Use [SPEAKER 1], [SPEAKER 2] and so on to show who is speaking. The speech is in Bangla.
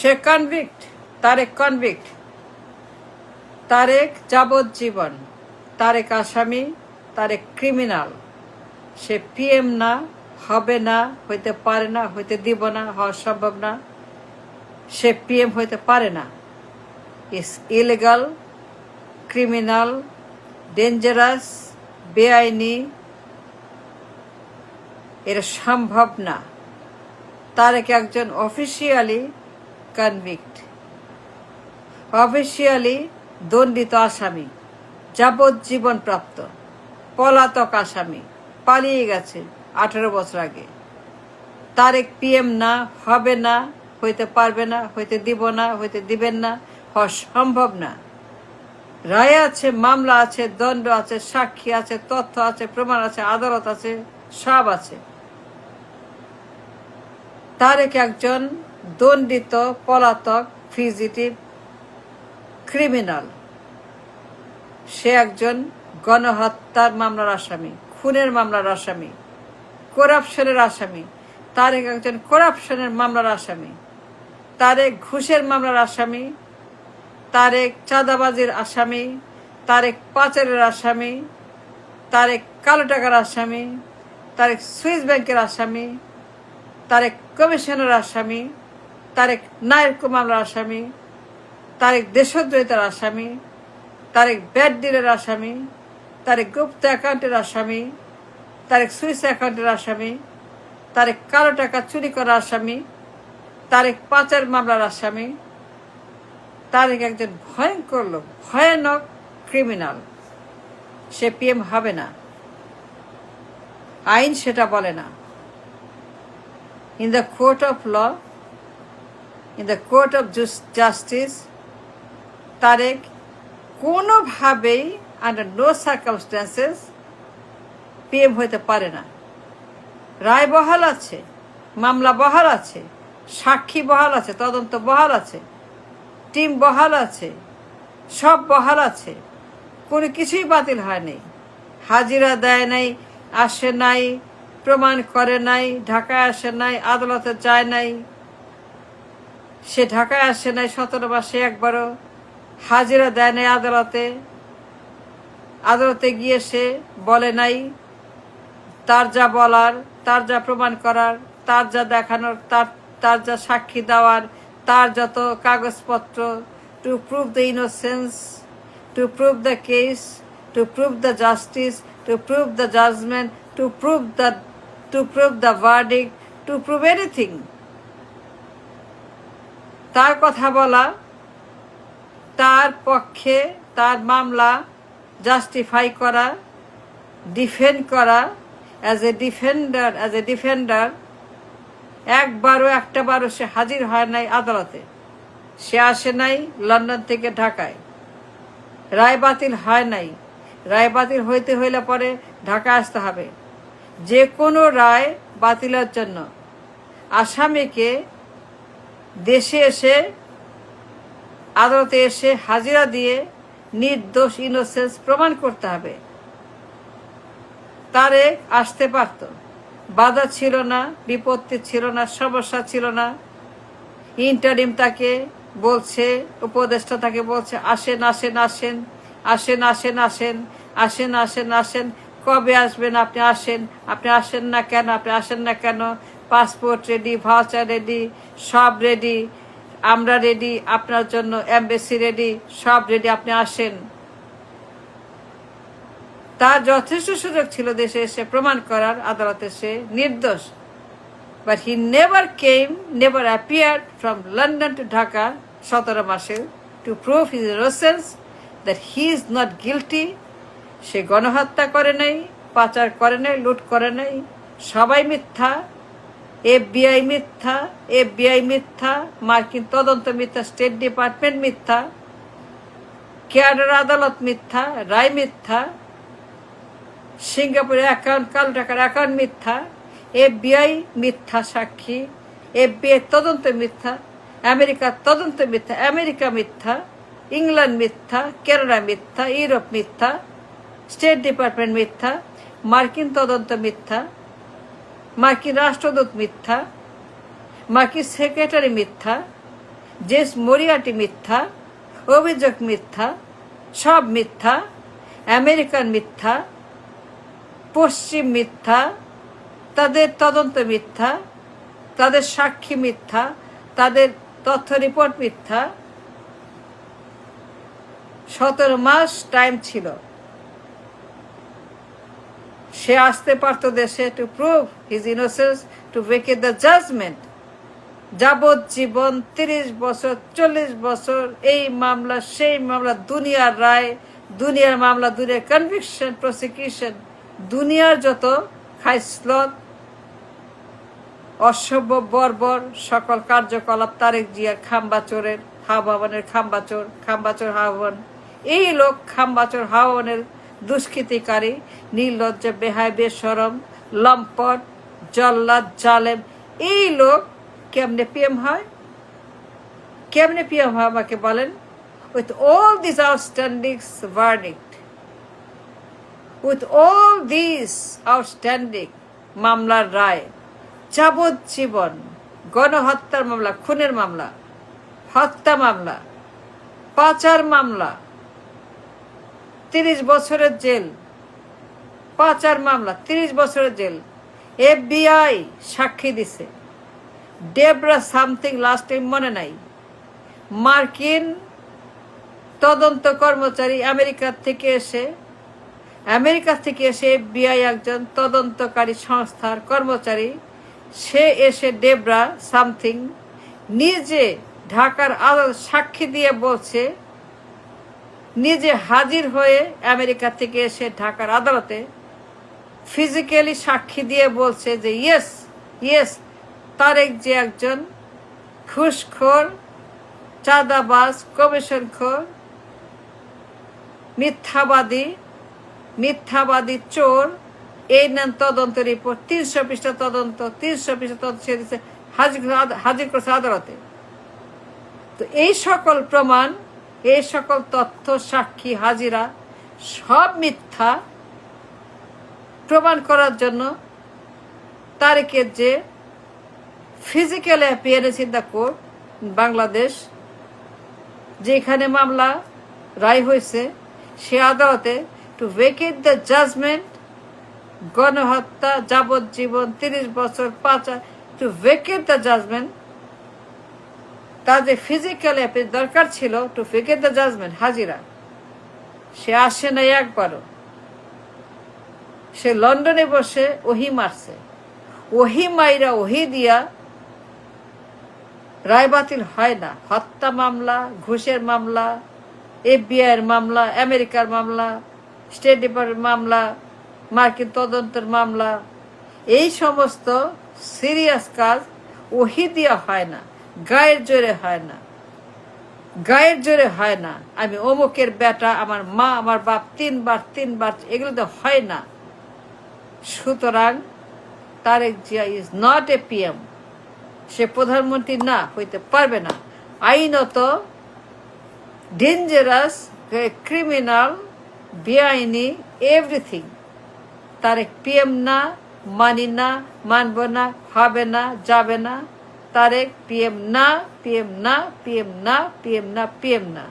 [SPEAKER 1] সে কনভিক্ট, তারেক কনভিক্ট, তারেক যাবজ্জীবন, তারেক আসামি, তারেক ক্রিমিনাল। সে পিএম না, হবে না, হইতে পারে না, হইতে দিব না, হওয়া সম্ভব না। সে পিএম হইতে পারে না। ইস ইলিগাল, ক্রিমিনাল, ডেঞ্জারাস, বেআইনি, এটা সম্ভব না। তারেক একজন অফিসিয়ালি কনভিক্ট, অফিসিয়ালি দণ্ডিত আসামি, যাবজ্জীবন প্রাপ্ত, পলাতক আসামি, পালিয়ে গেছে 18 বছর আগে। তারেক পিএম না, হবে না, হইতে পারবে না, হইতে দিব না, হইতে দিবেন না, হওয়া সম্ভব না। রায় আছে, মামলা আছে, দণ্ড আছে, সাক্ষী আছে, তথ্য আছে, প্রমাণ আছে, আদালত আছে, সব আছে। তারেক একজন দণ্ডিত, পলাতক, ফিজিটিভ, ক্রিমিনাল। সে একজন গণহত্যার মামলার আসামি, খুনের মামলার আসামি, করাপশনের আসামি। তারেক একজন করাপশনের মামলার আসামি, তারেক ঘুষের মামলার আসামি, তারেক চাঁদাবাজির আসামি, তারেক পাচারের আসামি, তারেক কালো টাকার আসামি, তারেক সুইস ব্যাংকের আসামি, তারেক কমিশনের আসামি, তারেক নায়ক মামলার আসামি, তারেক দেশদ্রোহিতার আসামি, তারেক ব্যাড ডিলের আসামি, তারেক গুপ্ত অ্যাকাউন্টের আসামি, তারেক সুইস অ্যাকাউন্টের আসামি, তারেক কালো টাকা চুরি করার আসামি, তারেক পাচার মামলার আসামি। তারেক একজন ভয়ঙ্কর লোক, ভয়ানক ক্রিমিনাল। সে পিএম হবে না, আইন সেটা বলে না। In the court of law, in the court of justice, Tarique কোনোভাবেই আন্ডার নো সার্কামস্ট্যান্সেস পিএম হইতে পারে না। রায় বহাল আছে, মামলা বহাল আছে, সাক্ষী বহাল আছে, তদন্ত বহাল আছে, টিম বহাল আছে, সব বহাল আছে। কোনো কিছুই বাতিল হয় নাই। হাজিরা দেয় নাই, আসে নাই, প্রমাণ করে নাই, ঢাকায় আসে নাই, আদালতে যায় নাই। সে ঢাকায় আসে নাই 17 মাসে একবারও, হাজিরা দেয় নাই আদালতে। আদালতে গিয়ে সে বলে নাই তার যা বলার, তার যা প্রমাণ করার, তার যা দেখানোর, তার যা সাক্ষী দেওয়ার, তার যত কাগজপত্র, to prove the innocence, to prove the case, to prove the justice, to prove the judgement, to prove the verdict, to prove anything. তার কথা বলা, তার পক্ষে তার মামলা জাস্টিফাই করা, ডিফেন্ড করা, অ্যাজ এ ডিফেন্ডার একটা বারও সে হাজির হয় নাই আদালতে। সে আসে নাই লন্ডন থেকে ঢাকায়। রায় বাতিল হয় নাই। রায় বাতিল হইতে হইলে পরে ঢাকা আসতে হবে। যে কোনো রায় বাতিলের জন্য আসামিকে দেশে এসে, আদালতে এসে হাজিরা দিয়ে নির্দোষ, ইনোসেন্স প্রমাণ করতে হবে। তারেক আসতে পারত, বাধা ছিল না, বিপত্তি ছিল না, সমস্যা ছিল না। ইন্টারিম তাকে বলছে, উপদেষ্টা তাকে বলছে আসেন আসেন আসেন আসেন আসেন আসেন আসেন আসেন আসেন, কবে আসবেন আপনি? আসেন, আপনি আসেন না কেন? আপনি আসেন না কেন? পাসপোর্ট রেডি, ভাউচার রেডি, সব রেডি, আমরা রেডি, আপনার জন্য এমবেসি রেডি, সব রেডি, আপনি আসেন। তার যথেষ্ট সুযোগ ছিল দেশে এসে প্রমাণ করার, আদালতে সে নির্দোষ। But he never appeared from London to Dhaka 17 মাসে to prove his innocence, that he is not guilty. সে গণহত্যা করে নাই, পাচার করে নাই, লুট করে নাই, সবাই মিথ্যা। FBI মিথ্যা, মার্কিন তদন্ত মিথ্যা, স্টেট ডিপার্টমেন্ট মিথ্যা, ক্যাডার আদালত মিথ্যা, রায় মিথ্যা, সিঙ্গাপুরের অ্যাকাউন্ট, কালো টাকার অ্যাকাউন্ট মিথ্যা, FBI মিথ্যা সাক্ষী, FBI তদন্ত মিথ্যা, আমেরিকার তদন্ত মিথ্যা, আমেরিকা মিথ্যা, ইংল্যান্ড মিথ্যা, কানাডা মিথ্যা, ইউরোপ মিথ্যা, স্টেট ডিপার্টমেন্ট মিথ্যা, মার্কিন তদন্ত মিথ্যা, মার্কিন রাষ্ট্রদূত মিথ্যা, মার্কিন সেক্রেটারি মিথ্যা, জেস মরিয়াটি মিথ্যা, অভিযোগ মিথ্যা, সব মিথ্যা, আমেরিকান মিথ্যা, পশ্চিম মিথ্যা, তাদের তদন্ত মিথ্যা, তাদের সাক্ষী মিথ্যা, তাদের তথ্য রিপোর্ট মিথ্যা। 17 মাস টাইম ছিল, সে আসতে পারত দেশে to prove his innocence, to vacate the judgement. যাবজ্জীবন, 30 বছর, 40 বছর, এই মামলা সেই মামলা, দুনিয়ার রায়, দুনিয়ার মামলা, দুনিয়ার কনভিকশন, প্রসিকিউশন, দুনিয়ার যত খাইসলত, অসভ্য বর্বর সকল কার্যকলাপ, তারেক জিয়ার খাম্বাচোরের হাওয়ানের খাম্বাচোর হাওয়ান, এই লোক খাম্বাচোর হাওয়ানের দুষ্কৃতিকারী, নির্লজ্জ, বেহায়, বেশরম, লম্পট, জল্লাদ, জালেম। এই লোক কেমনে পিএম হয়? কেমনে পিএম হয় আমাকে বলেন? With all this outstanding verdict, with all this outstanding মামলার রায়, যাবজ্জীবন, গণহত্যার মামলা, খুনের মামলা, হত্যা মামলা, পাচার মামলা, 30 বছরের জেল, পাচার মামলা, 30 বছরের জেল। FBI সাক্ষী দিছে, ডেবরা সামথিং, লাস্ট টাইম মনে নাই, মার্কিন তদন্ত কর্মচারী আমেরিকা থেকে এসে FBI একজন তদন্তকারী সংস্থার কর্মচারী, সে এসে ডেবরা সামথিং নিজে ঢাকার আদালত সাক্ষী দিয়ে বলছে, নিজে হাজির হয়ে আমেরিকা থেকে এসে ঢাকার আদালতে ফিজিক্যালি সাক্ষী দিয়ে বলছে যে ইয়েস তারেক যে একজন ঘুষখোর, চাঁদাবাজ, কমিশনখোর, মিথ্যাবাদী চোর। এই নেন তদন্ত রিপোর্ট, 300 পৃষ্ঠা তদন্ত, 300 পৃষ্ঠা তদন্ত সে দিচ্ছে, হাজির করছে আদালতে। তো এই সকল প্রমাণ, এই সকল তথ্য, সাক্ষী, হাজিরা সব মিথ্যা প্রমাণ করার জন্য তারেকের যে physical appearance in the court Bangladesh, যেখানে মামলা রায় হয়েছে, সে আদালতে টু ভেকেট দ্য জাজমেন্ট, গণহত্যা, যাবজ্জীবন, 30 বছর, পাচার, টু ভেকেট দ্য জাজমেন্ট, তার যে ফিজিক্যাল অ্যাপিয়ারেন্স দরকার ছিল টু ভেকেট দ্য জাজমেন্ট, হাজিরা, সে আসে নাই একবারও। সে লন্ডনে বসে ওহি মারছে, ওহি মাইরা ওহি দিয়া রায় বাতিল হয় না। হত্যা মামলা, ঘুষের মামলা, FBI এর মামলা, আমেরিকার মামলা, স্টেট ডিপার্টমেন্ট মামলা, মার্কিন তদন্তের মামলা, এই সমস্ত সিরিয়াস কাজ ওহি দিয়া হয় না, গায়ের জোরে হয় না, গায়ের জোরে হয় না। আমি অমুকের বেটা, আমার মা, আমার বাপ, 3 বার, এগুলো তো হয় না। সুতরাং Tarique Zia is not a PM, সে প্রধানমন্ত্রী না, হইতে পারবে না। আইনত ডেঞ্জারাস, ক্রিমিনাল, বেআইনি, এভরিথিং। তারেক PM না, মানি না, মানব না, হবে না, যাবে না। তারেক PM না, PM না, PM না, PM না, PM না।